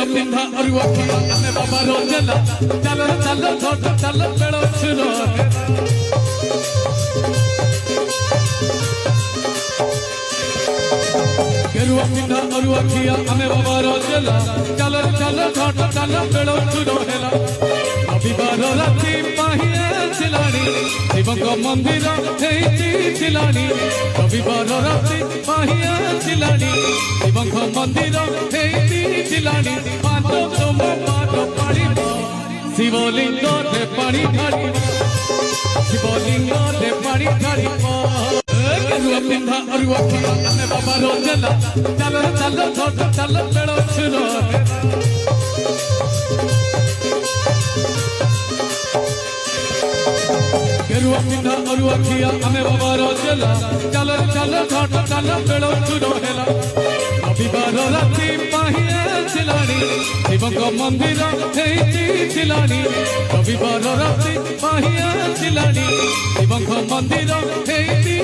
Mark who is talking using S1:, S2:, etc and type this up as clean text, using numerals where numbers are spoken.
S1: गेरुआ पिंधा अरुआ खिया आमे बाबा रोजेला चलो चलो झट चलो बेलो छुनो गेरुआ पिंधा अरुआ खिया आमे बाबा रोजेला चलो चलो झट चलो बेलो छुनो हेला रविवार राति पाहिए चिलानी शिवंग मंदिर हेइची चिलानी रविवार राति पाहिए चिलानी शिवंग मंदिर हेइची चिलानी पाद तुम पाद पानी शिवलिंग रे पानी ढाली शिवलिंग रे पानी ढाली गेरुआ पिंधा अरुआ खिया आमे बाबा रोजेला चलो चलो झट चलो बेलो छुनो गेरुआ पिंधा अरुआ खिया आमे बाबा रोजेला चलो चलो झट चलो बेलो छुनो हेला रविवार राति पाहिए चिलानी शिवंग मंदिर हेइची चिलानी रविवार राति पाहिए चिलानी शिवंग मंदिर हेइची